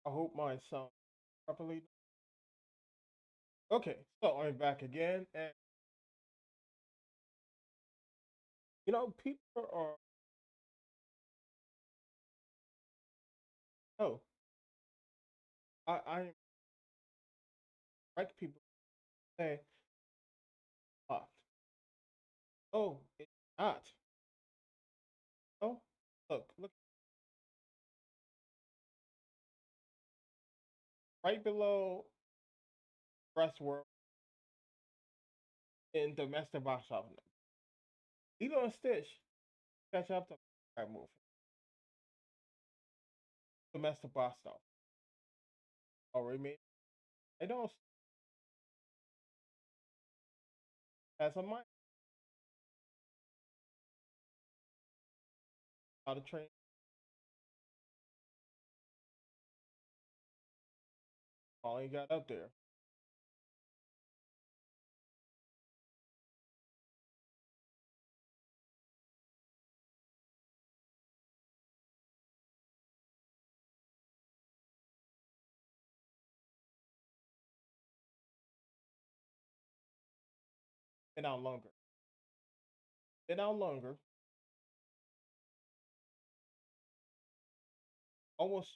I hope my sound properly. Okay, so I'm back again, and people are oh, I like people say, "Ah, oh, it's not." Oh, look, right below Westworld in domestic box office. Lilo and Stitch catch up to that movie, domestic box office. Already made. I don't as a mind how to train. Finally got up there. Been out longer. Been out longer. Almost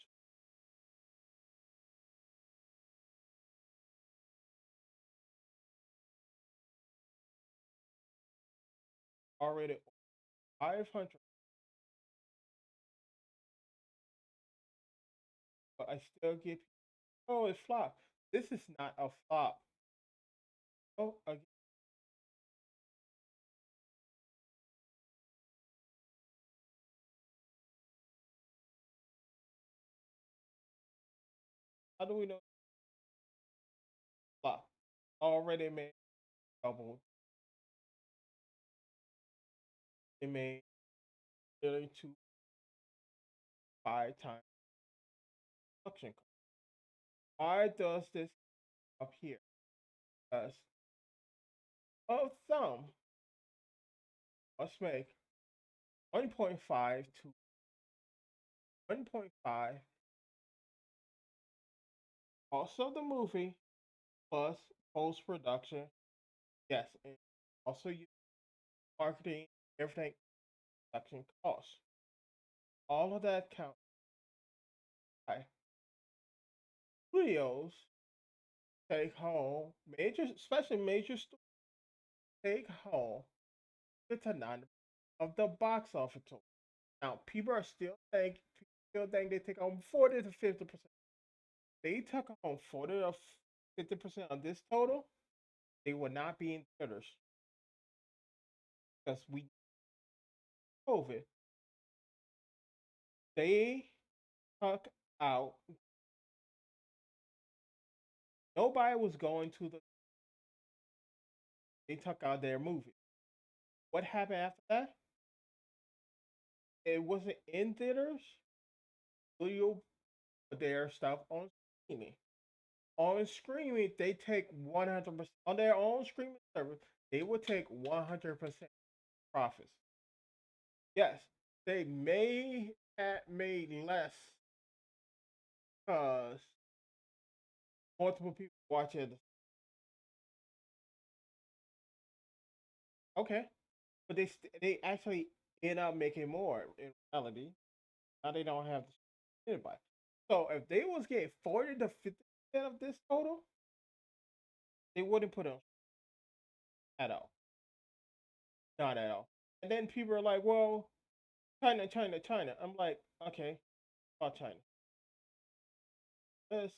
already 500, but I still get. Oh, it flopped. This is not a flop. Oh, again, how do we know flop? Already made double. It made nearly 5 times production cost. Why does this up here? Because of thumb must make 1.5 to 1.5 cost of the movie plus post production. Yes, and also you marketing, everything, production costs. All of that counts. Right? Studios take home major, especially major studios take home 59 of the box office total. Now, people are still think they take home 40 to 50%. They took home 40 to 50% of this total. They will not be in theaters because we COVID. They took out. Nobody was going to the. They took out their movie. What happened after that? It wasn't in theaters. Studio put their stuff on streaming. On streaming, they take 100% on their own streaming service. They will take 100% profits. Yes, they may have made less because multiple people watch it. Okay, but they actually end up making more in reality. Now they don't have to anybody. So if they was getting 40 to 50% of this total, they wouldn't put on at all, not at all. And then people are like, "Well, China, China, China." I'm like, okay, about China. This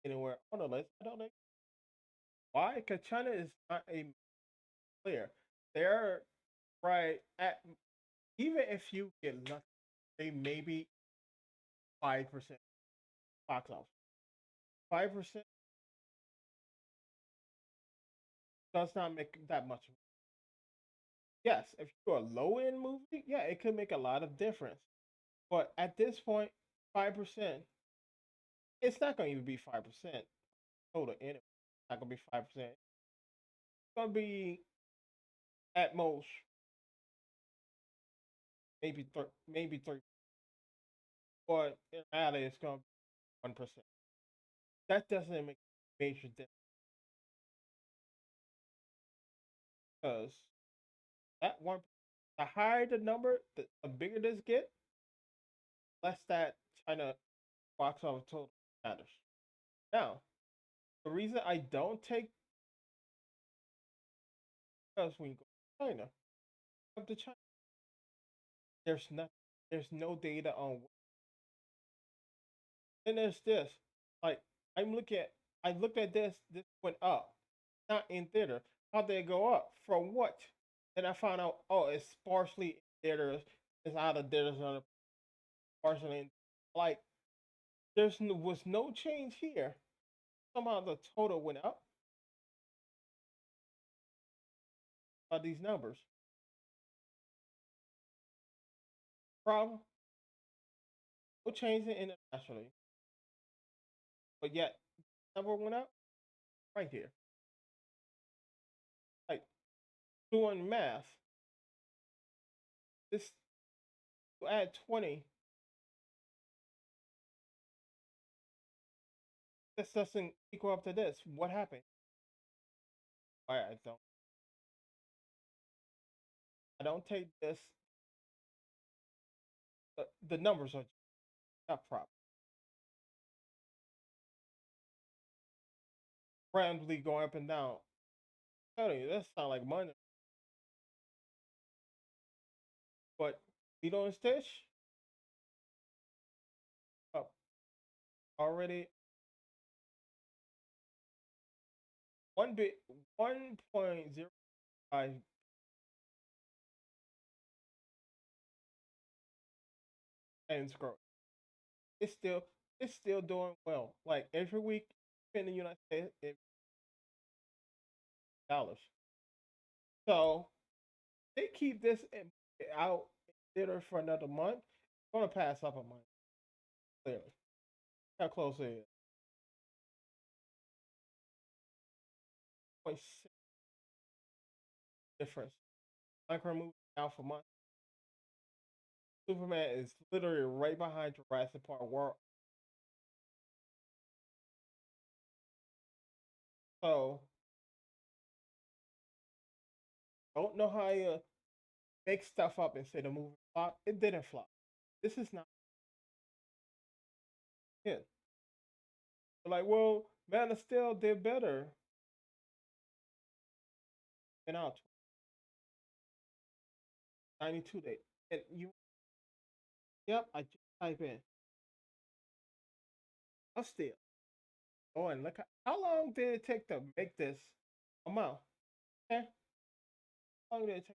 anywhere on the list. I don't know why, because China is not a player. They're right at even if you get nothing, they maybe 5% box office. 5% does not make that much. Yes, if you're a low end movie, yeah, it could make a lot of difference. But at this point, 5%, it's not going to even be 5% total anyway. It's not going to be 5%. It's going to be at most maybe 3. but in reality, it's going to be 1%. That doesn't make a major difference because that one, the higher the number, the bigger this get, less that China box office total matters. Now, the reason I don't take because when you go to China, up to China, there's nothing, there's no data on. Then there's this, like I'm looking at, I looked at this. This went up, not in theater. How did it go up? From what? Then I found out, oh, it's sparsely in theaters. It's out of theaters on partially in. Like was no change here. Somehow the total went up by these numbers. Problem? No change in internationally, but yet number went up right here. Like doing math, this to add 20, this doesn't equal up to this. What happened? I don't. I don't take this. The numbers are not proper. Randomly going up and down. I'm telling you, that sound like money. But Lilo and Stitch up already 1.05 and growth. It's still it's still doing well. Like every week in the United States, it's dollars. So they keep this out in theater for another month. It's gonna pass up a month. Clearly, how close it is? 0.6 difference. Micro movie out for months. Superman is literally right behind Jurassic Park World. So I don't know how you make stuff up and say the movie flop. It didn't flop. This is not it. They're like, well, Man of Steel did better than out 92 days. And you, yep, I just type in a Steel. Oh, and look, how long did it take to make this amount? Okay, how long did it take?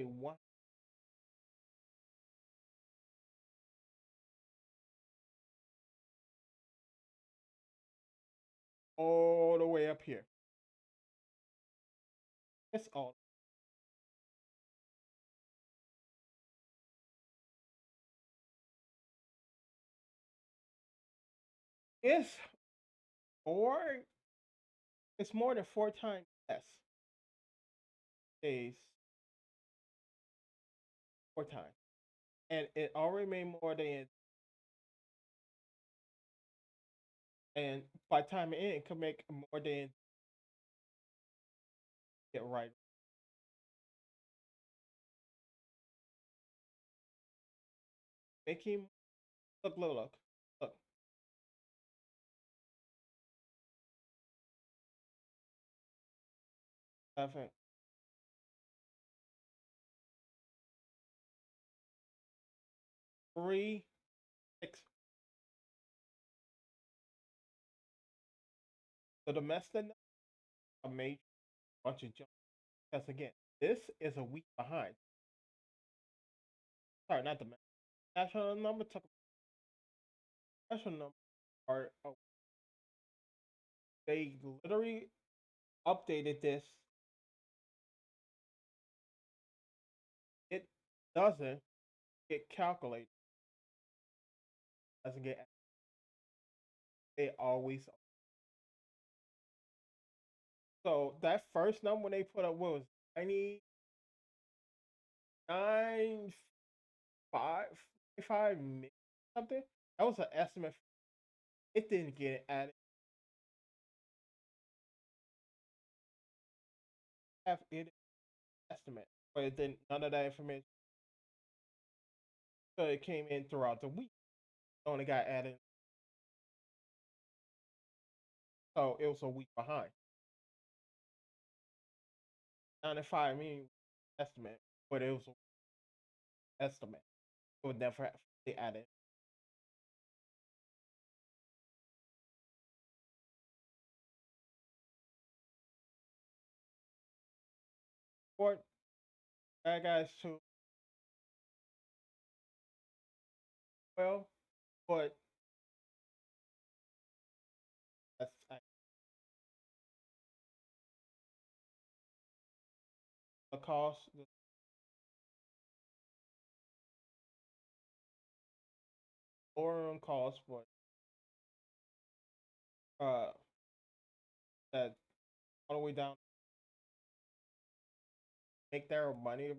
One all the way up here. It's all. It's four. It's more than 4 times less days. 4 times, and it already made more than. And by the time it could make more than get right. Making look. Seven, 3, 6. So the Mesta a major bunch of jump. Because again, this is a week behind. Sorry, not the national number. Took national number. Are they literally updated this? It doesn't get calculated. Doesn't get. They always So that first number when they put up what was 99.5 million something. That was an estimate. It didn't get added. Half it estimate, but then none of that information. So it came in throughout the week. It only got added, so it was a week behind. 95 million estimate, but it was an estimate. It would never have to add it. Or bad guys too well, but that's the cost, the lowering cost, but uh, that all the way down make their money,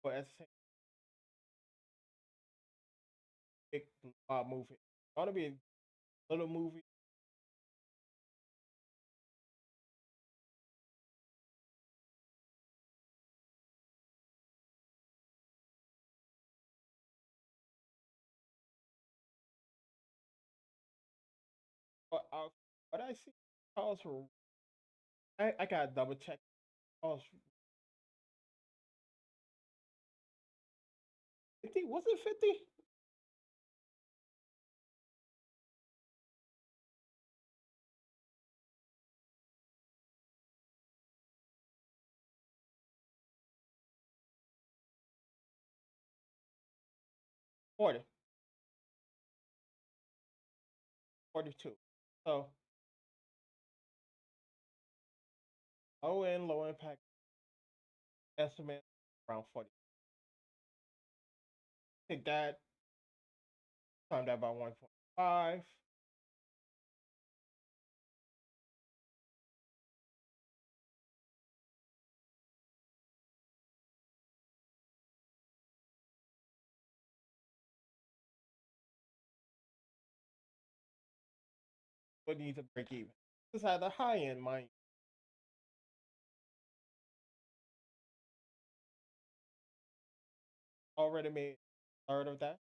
but at the same big movie. It's gonna be a little movie, but what I see calls for. I gotta double check calls 50. Was it 50? 40, 42. So low end, low impact estimate around 40. Take that, times that by 1.5. What needs to break even? This is at the high end, mind. Already made a third of that.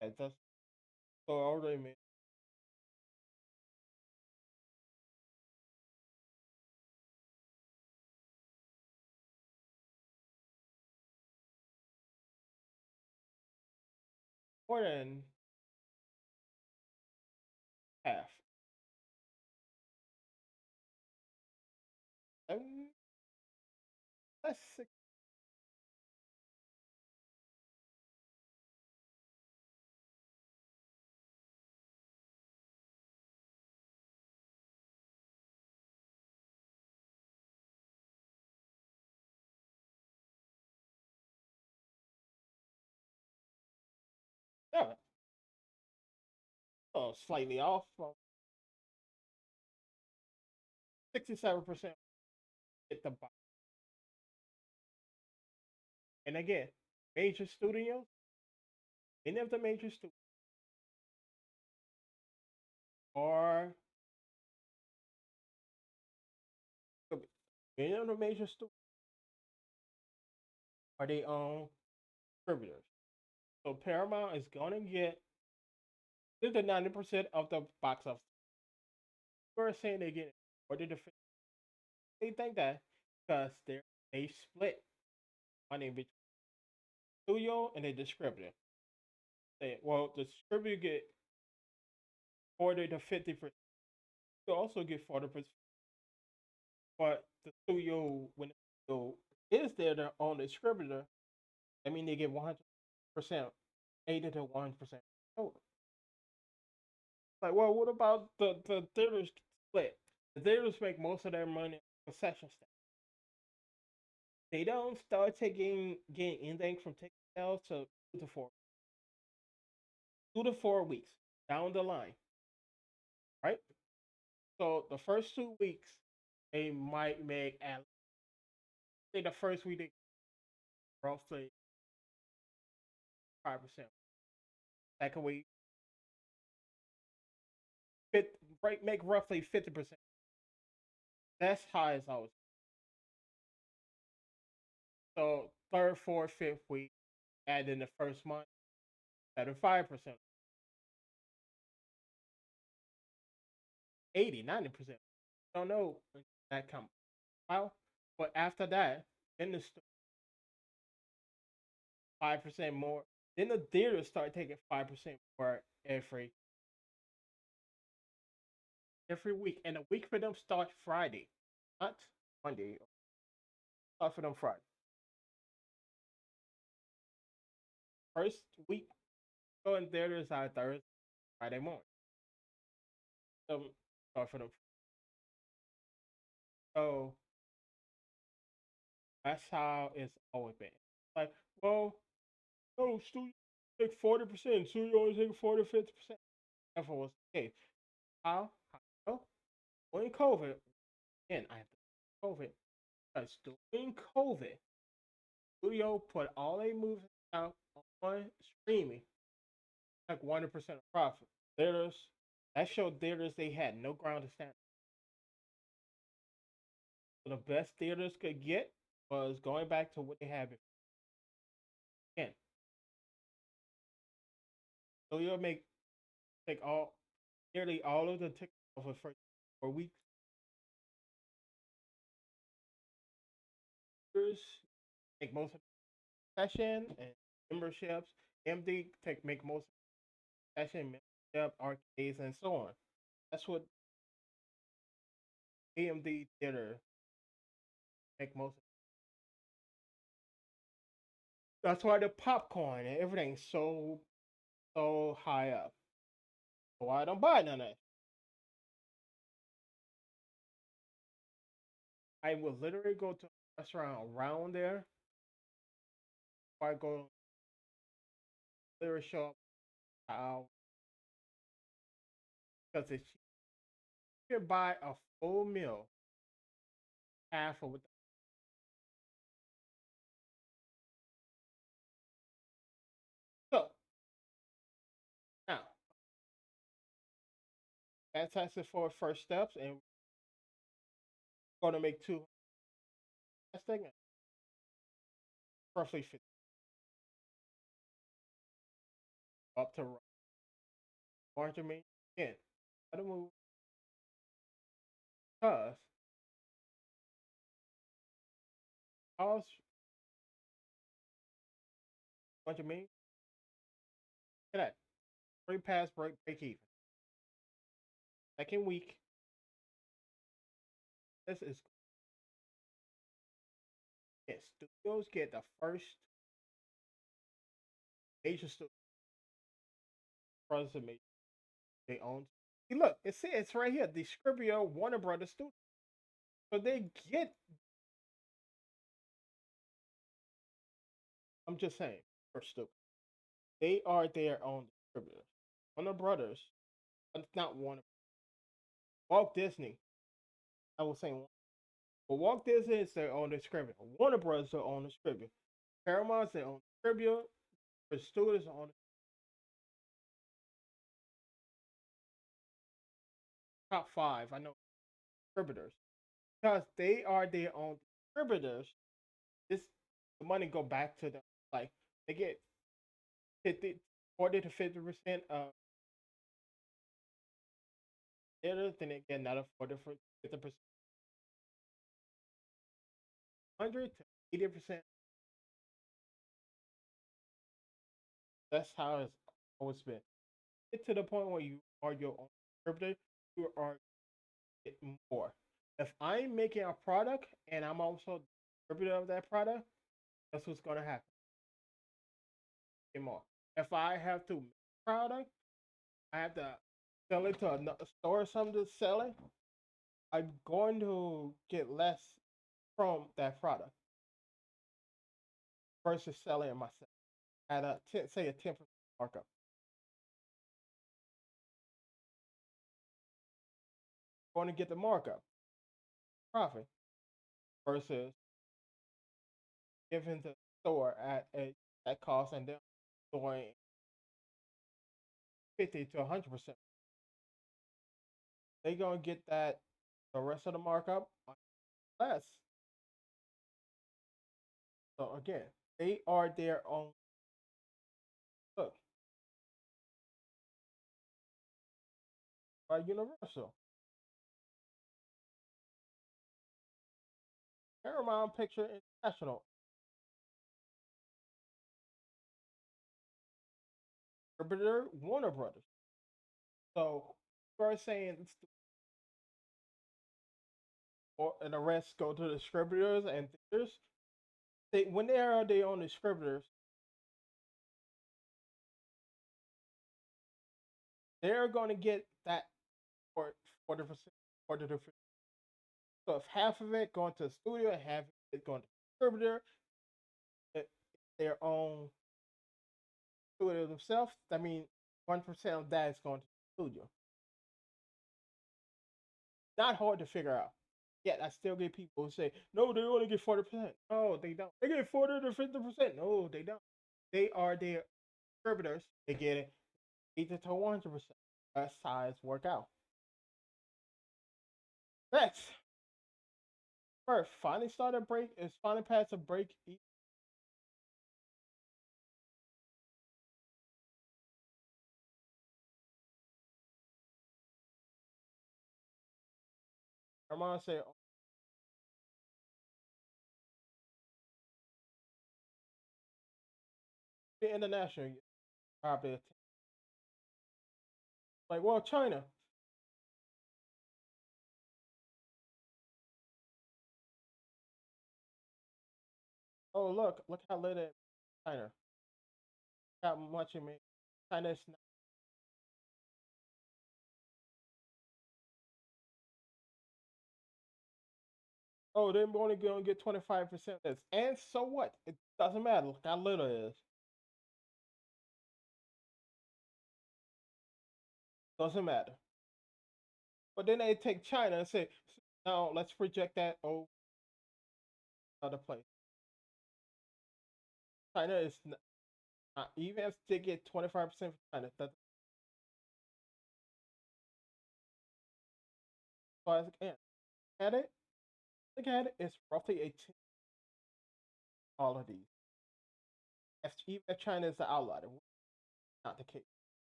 That's so already made more than half. And that's six. Yeah, slightly off. 67% hit the box. And again, major studios, any of the major studios, or any of the major studios, are they own distributors. So Paramount is gonna get this is 90% of the box office. We're saying they get more than the they think that because they split money between studio and the distributor. Say, well, the distributor get 40 to 50%. You also get 40%, but the studio when the studio is their own distributor, I mean they get 100%, 80 to 100% total. Like, well, what about the theaters split? The theaters make most of their money on concession stand. They don't start taking getting anything from ticket sales to 2 to 4, 2 to 4 weeks down the line, right? So the first 2 weeks, they might make at say the first week they roughly 5%. Second week, right, make roughly 50%. That's high as always. So third, fourth, fifth week, and then the first month, 75%, 80, 90%. Don't know when that come out, but after that, then the 5% more. Then the theaters start taking 5% more every week, and the week for them start Friday, not Monday. Start for them Friday. First week go in theaters are Thursday, Friday morning. Start for them. So that's how it's always been. Like, well, no, studio take 40%, studio only take 40, 50%. That's what was the case. How? Well, during COVID, again, I have to COVID, because during COVID, studio put all their movies out on streaming, like 100% of profit. Theaters, that showed theaters they had no ground to stand. So the best theaters could get was going back to what they had before. Again, studio take all nearly all of the tickets for first 4 weeks. Theaters make most of the session and memberships. MD make most of the session, membership, arcades, and so on. That's what AMD theater make most of. That's why the popcorn and everything's so high up. So I don't buy none of it. I will literally go to a restaurant around there. Or I go literally show up because it's cheap. You can buy a full meal half of what. So now, fantastic for first steps, and we're going to make two. Last thing, roughly 50 up to larger me. Again, I don't move because I was larger me. Look at that. Three pass break even. Second week, this is yes. Studios get the first major studio project they own. See, look, it's right here. Distributor Warner Brothers Studio. So they get. I'm just saying, first studio. They are their own distributor. Warner Brothers, it's not Warner. Walt Disney. I was saying, but Walt Disney is their own distributor. Warner Brothers is their own distributor. Paramount's their own distributor. The studios on the top five. I know distributors because they are their own distributors. This the money go back to them. Like they get 50, 40 to 50% of theaters, then they get another 40 for 50%, 100 to 80%. That's how it's always been. Get to the point where you are your own distributor, you are it more. If I'm making a product and I'm also the distributor of that product, that's what's gonna happen. Get more. If I have to make a product, I have to sell it to a store or something to sell it. I'm going to get less from that product versus selling it myself. at a say a 10% markup. Going to get the markup profit versus giving the store at a that cost and then storing 50 to 100%. They gonna get that the rest of the markup less. So again, they are their own. Look, by Universal, Paramount Picture International, distributor Warner Brothers. So you are saying or and the rest go to the distributors and theaters. They when they are their own distributors, they're going to get that for 40% for the different. So if half of it going to the studio, half of it going to the distributor, their own studio themselves. I mean, 1% of that is going to the studio. Not hard to figure out. Yet I still get people who say, no, they only get 40%. No, they don't. They get 40 to 50%. No, they don't. They are their distributors. They get it 80 to 100%. That's how it's work out. Next, first, finally started break is finally past a break. Armand said, oh, the international, probably like, well, China. Oh, look how little China, how much it made. China's not, oh, they're only going to get 25% of this. And so what? It doesn't matter. Look how little it is. Doesn't matter. But then they take China and say, now let's project that over other place. China is not, even if they get 25% from China, that's why again, at it, look at it, it's roughly a 10, all of these. If, even if China is the outlier, not the case.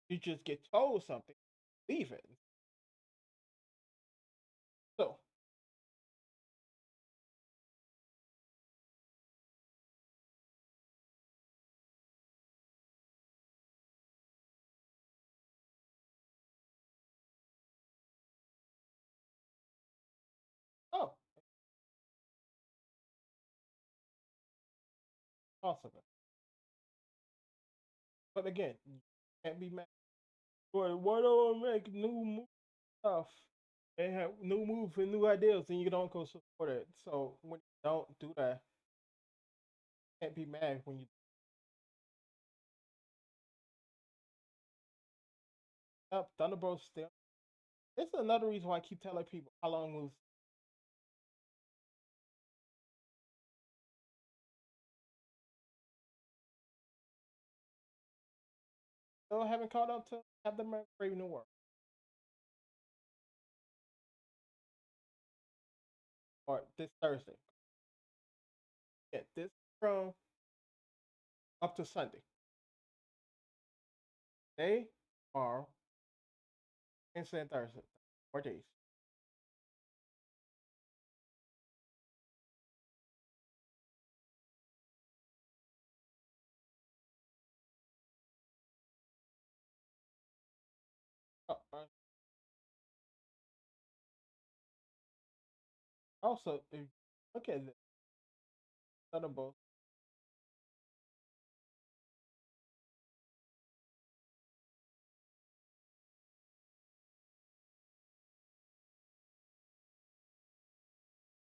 You just get told something, leave it. So, oh, possible. But again, you can't be mad. But why don't I make new stuff and have new moves and new ideas and you don't go support it? So when you don't do that, you can't be mad when you up Thunderbolts still. This is another reason why I keep telling people how long moves still haven't caught up to have them Brave New World or this Thursday. Yeah, this from up to Sunday. They are Wednesday and Thursday, 4 days. Also, if you look at the Thunderbolts,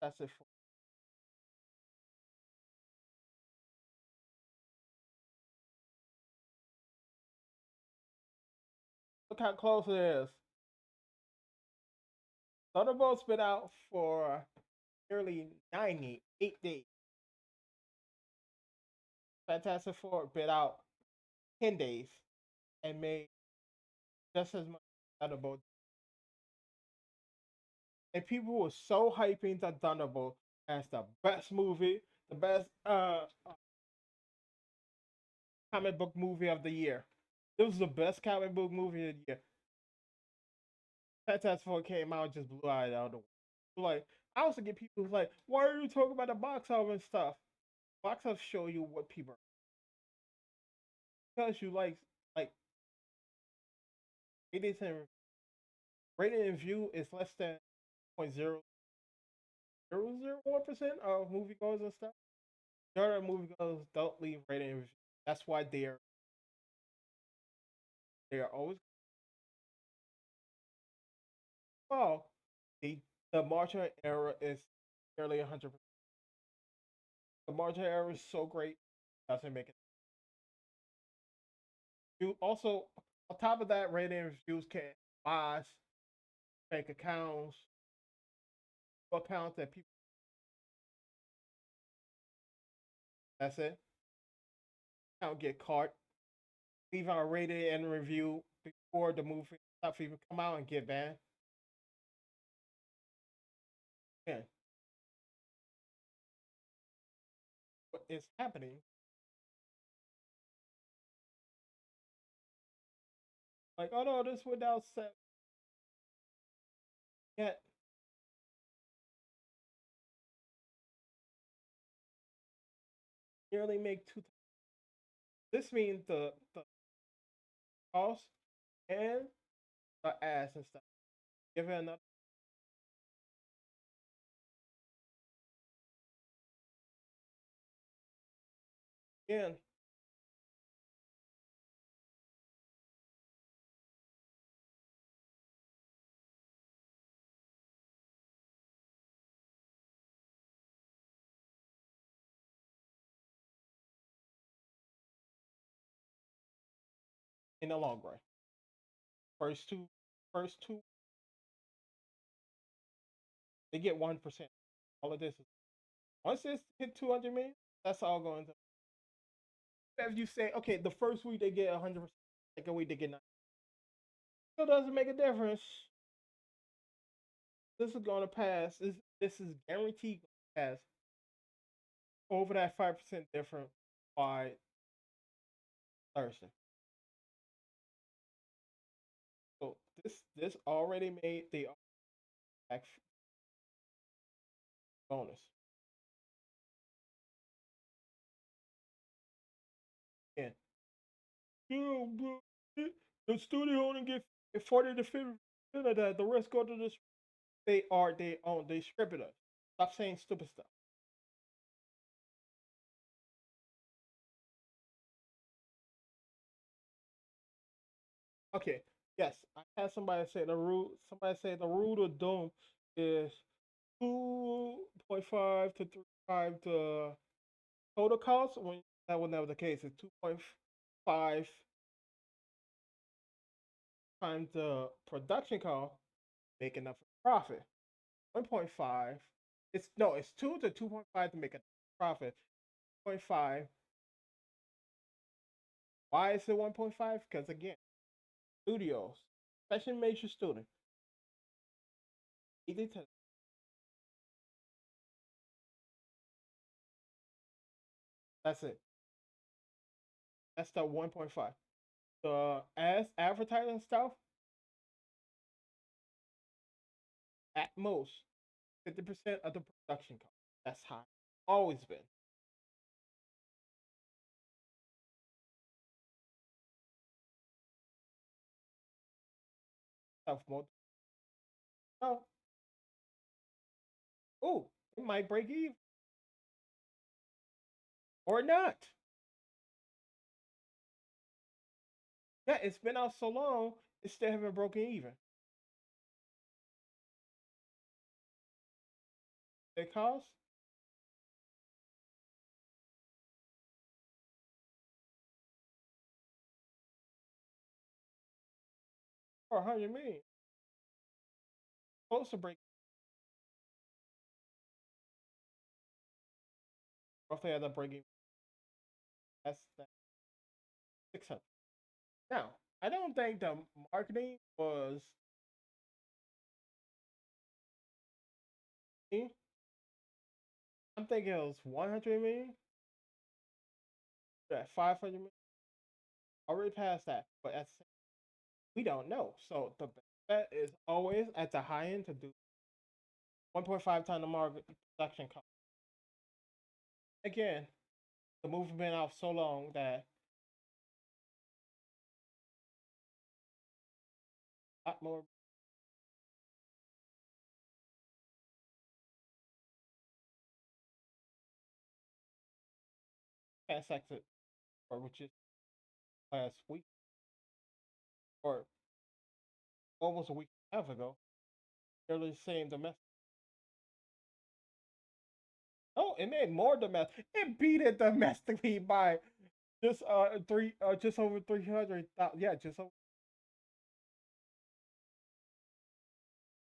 that's it. Look how close it is. Thunderbolt's been out for nearly 98 days. Fantastic Four been out 10 days and made just as much as Thunderbolt. And people were so hyping the Thunderbolt as the best movie, the best comic book movie of the year. It was the best comic book movie of the year. Fantastic Four came out and just blew out of the way. Like, I also get people who's like, why are you talking about the box office and stuff? Box office show you what people are. Because you like it is in rated and view is less than 0.0001% of moviegoers and stuff. Majority of moviegoers don't leave rated and review. That's why they are always well. The Martian era is nearly 100%. The Martian era is so great, doesn't make it. You also on top of that, rating and reviews can buy bank accounts that people. That's it. Account get caught. Leave our rated and review before the movie stuff even come out and get banned. Yeah, what is happening? Like, oh no, this without set yet. Nearly make two. This means the cost and the ass and stuff. Give it another. Again, in the long run. First two, first two, they get 1%. All of this is once this hit 200 million, that's all going to. If you say, okay, the first week they get 100%, second week they get 90, still doesn't make a difference. This is going to pass. This is guaranteed to pass over that 5% difference by Thursday. So this already made the bonus. Yeah. Yeah, but the studio only get 40 to 50% of that. The rest go to this. They scripted us. Stop saying stupid stuff. Okay. Yes, I had somebody say the rule. Somebody say the rule of Doom is 2.5 to 3.5 the total cost. When that was never the case. It's 2.5 times the production cost, making up profit. 1.5. It's no, it's 2 to 2.5 to make a profit. 0.5. Why is it 1.5? Because again, studios, especially major student, easy to that's it. That's the 1.5. The as advertising stuff, at most 50% of the production cost. That's high. Always been. Stuff more. No. Oh, it might break even or not. Yeah, it's been out so long, it still haven't broken even. It costs or 100 million, close to break. Roughly at the breaking. That's 600. Now, I don't think the marketing was. I'm thinking it was 100 million. At 500 million, already past that. But we don't know. So the bet is always at the high end to do 1.5 times the market production cost. Again, the movie been out so long that a lot more past exit, or which is last week, or almost a week and a half ago, nearly the same domestic. Oh, it made more domestic. It beat it domestically by just over 300,000. Yeah, just over.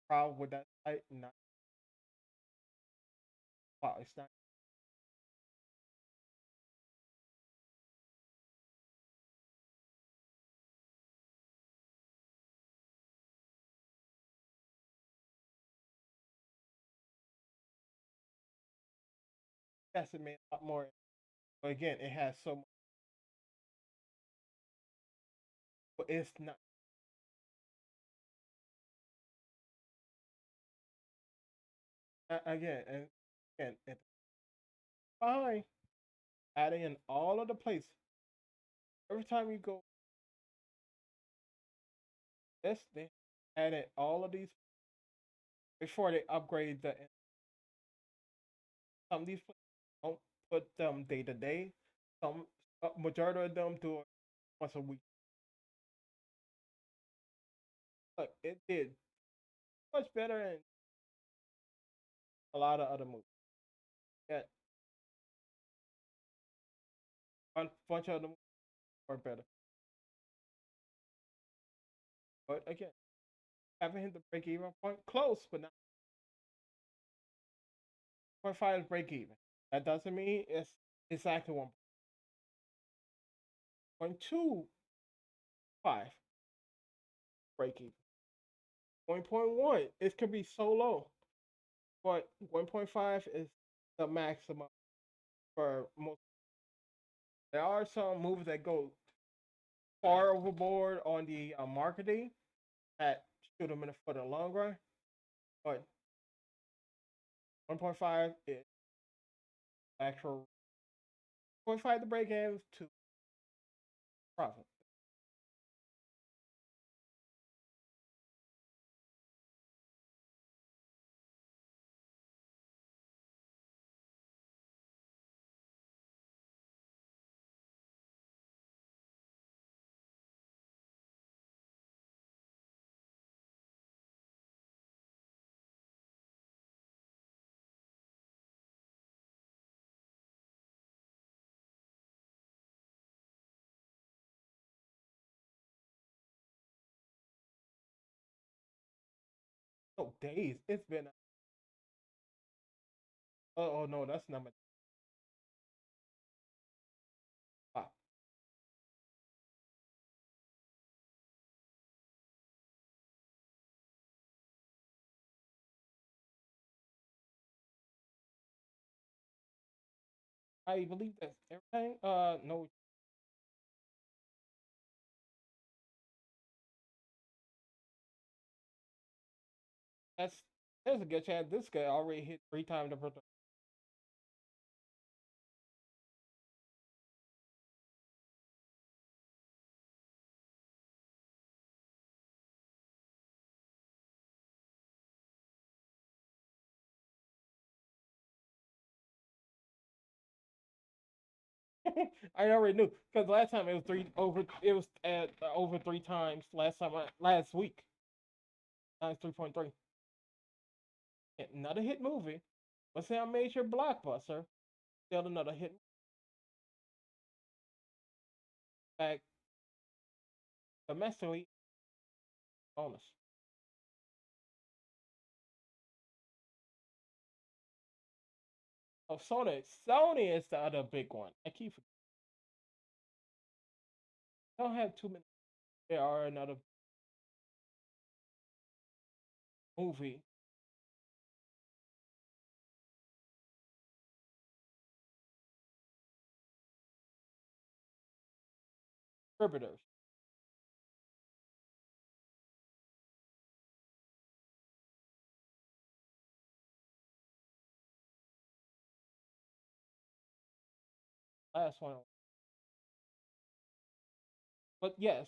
Proud with that. I not wow. It's not. Yes, it made a lot more. But again, it has so much. But it's not. Again, and again, it's fine. Adding in all of the places. Every time you go this, they added all of these before they upgrade the some of these places don't put them day to day. Some majority of them do it once a week. Look, it did much better than a lot of other movies. Yeah, a bunch of them are better. But again, haven't hit the break even point. Close, but not 0.5 is break even. That doesn't mean it's exactly 1.25 break even. 1.1, it could be so low, but 1.5 is the maximum for most. There are some movies that go far overboard on the marketing that shoot them in the foot in the long run, but 1.5 is actual 0.5 the break even to profit. Oh, days. It's been. Oh no, that's number five. I believe that's everything. No, that's there's a good chance this guy already hit 3 times the production. I already knew because last time it was three over. It was at over 3 times last time. Last week, now it's 3.3. Another hit movie. Let's say a major blockbuster. Still another hit back domestically. bonus. Oh, Sony is the other big one. I keep don't have too many. There are another movie distributors. Last one, but yes,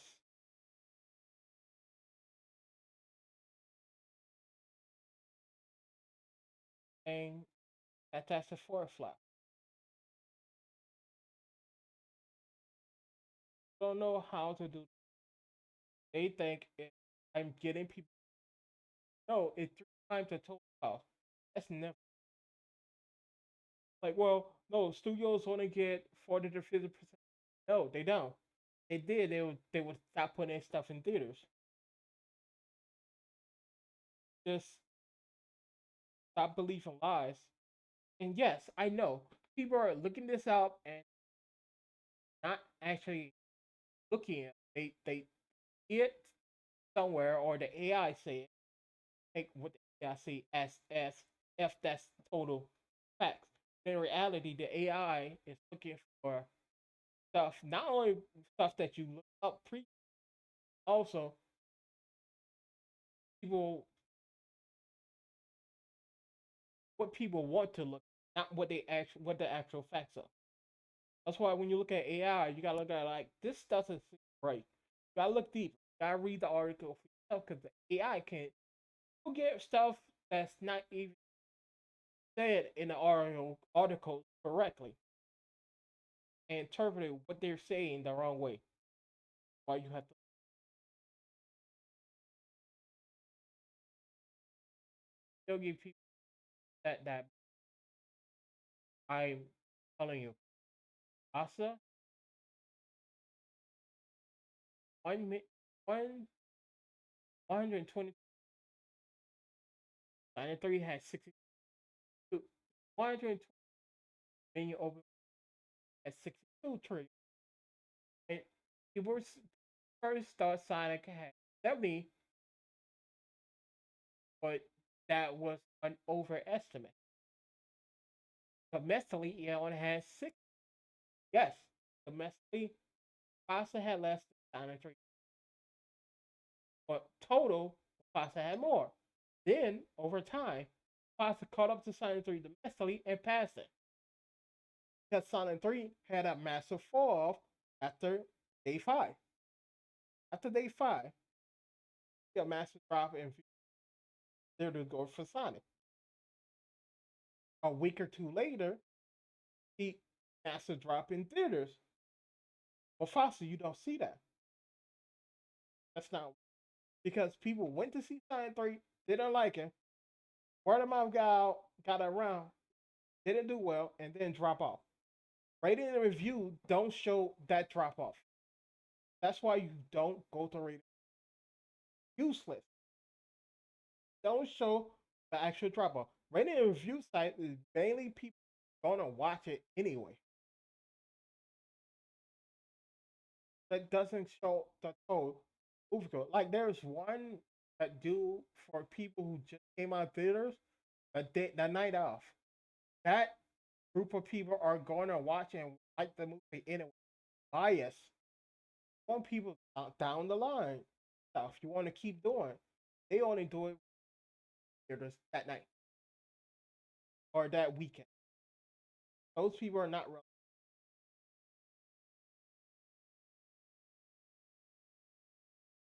and that's a four flop. Don't know how to do. They think I'm getting people. No, it's three times the total cost. That's never like. Well, no, studios only get 40 to 50%. No, they don't. They did. They would stop putting stuff in theaters. Just stop believing lies. And yes, I know people are looking this up and not actually looking at it. They see it somewhere or the AI say it, take what the AI say as if that's total facts. In reality, the AI is looking for stuff, not only stuff that you look up pre, also people what people want to look, not what the actual facts are. That's why when you look at AI, you gotta look at it like this doesn't seem right. You gotta look deep. You gotta read the article for yourself because the AI can get stuff that's not even said in the article correctly and interpret what they're saying the wrong way. Why you have to still give people that I'm telling you, Asa, one 120 93 had 62 120 million over at 62 trillion. And it was first thought Sonic had 70, but that was an overestimate. Domestically, it only had 6. Yes, domestically, Pasta had less than Sonic 3. But total, Pasta had more. Then, over time, Pasta caught up to Sonic 3 domestically and passed it. Because Sonic 3 had a massive fall off after day 5. After day 5, a massive drop in there to go for Sonic. A week or two later, he massive drop in theaters. Well, Foster, you don't see that. That's not because people went to see Sonic 3, didn't like it. Word of mouth got around, didn't do well, and then drop off. Rating and review don't show that drop off. That's why you don't go to rating. Useless. Don't show the actual drop off. Rating and review site is mainly people gonna watch it anyway. That doesn't show the total movie go. Like there's one that do for people who just came out of theaters the night off. That group of people are going to watch and like the movie anyway. Bias. Want people down the line stuff you want to keep doing. They only do it theaters that night or that weekend. Those people are not real.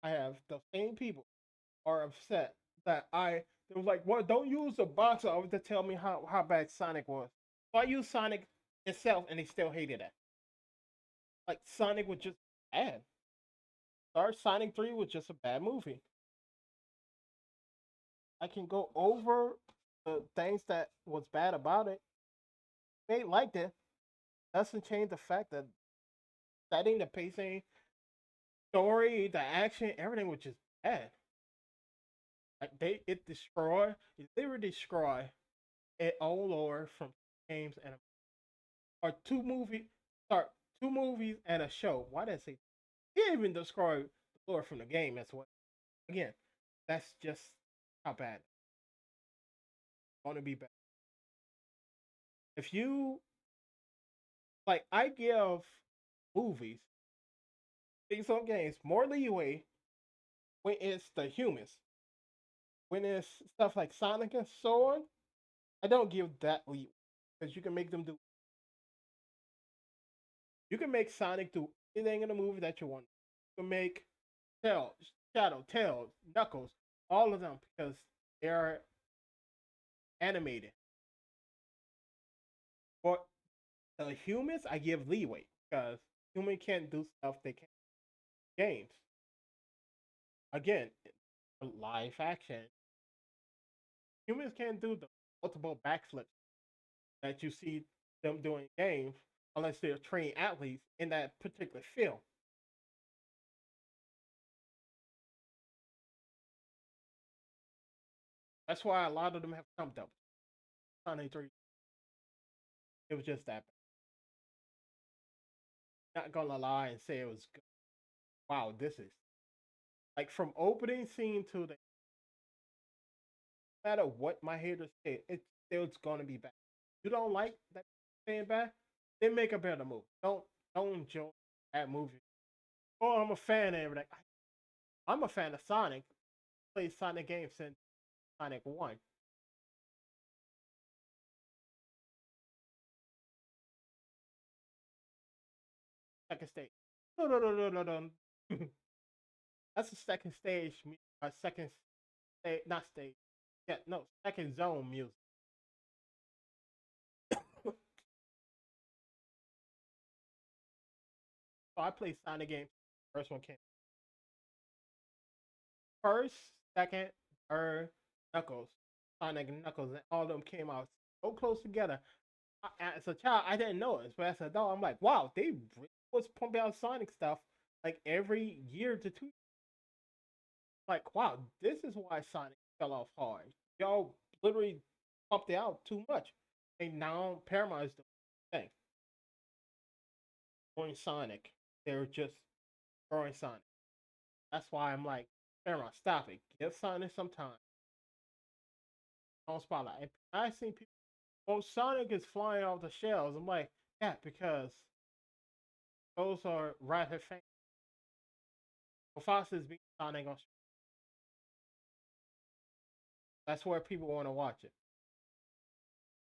I have the same people are upset that they was like, well, don't use the box office to tell me how bad Sonic was. So I used Sonic itself and they still hated it. Like Sonic was just bad. Our Sonic 3 was just a bad movie. I can go over the things that was bad about it. They liked it. Doesn't change the fact that setting, the pacing, story, the action, everything was just bad. Like it literally destroy it all lore from games and or start 2 movies and a show. Why did I say? He even destroy the lore from the game as well. Again, that's just how bad it's going to be bad. If you like, I give movies, these on games more leeway when it's the humans. When it's stuff like Sonic and so on, I don't give that leeway because you can make Sonic do anything in the movie that you want. You can make Tails, Shadow, Tails, Knuckles, all of them because they're animated. For the humans, I give leeway because human can't do stuff they can't in games. Again, live action, humans can't do the multiple backflips that you see them doing in games unless they're trained athletes in that particular field. That's why a lot of them have jumped up. Sonic 3, it was just that. Not gonna lie and say it was good. Wow, this is like from opening scene to the no matter what my haters say, it's still gonna be bad. You don't like that saying bad? Then make a better movie. Don't enjoy that movie. Oh, I'm a fan of everything. I'm a fan of Sonic. Played Sonic games since Sonic 1. Second stage. No, no, no, no, no, no. That's the second stage. Second stage, not stage. Yeah, no, second zone music. So I played Sonic games. First one came. First, second, third, Knuckles. Sonic and Knuckles, and all of them came out so close together. As a child, I didn't know it, but as an adult, I'm like, wow, they really was pumping out Sonic stuff like every year to 2. Like, wow, this is why Sonic fell off hard. Y'all literally pumped it out too much, and now Paramount is the thing. Going Sonic, they're just growing Sonic. That's why I'm like, Paramount, stop it. Give Sonic some time. On spotlight. And I seen people, oh, Sonic is flying off the shelves. I'm like, yeah, because those are rapid fans. Well, Fox is being Sonic on. That's where people want to watch it.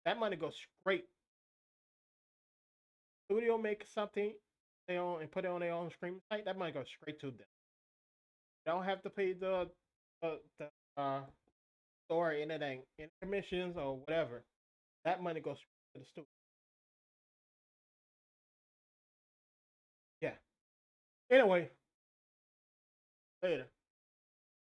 That money goes straight. Studio make something they own and put it on their own streaming site. That money goes straight to them. They don't have to pay the store anything, any commissions or whatever. That money goes straight to the studio. Yeah. Anyway, later.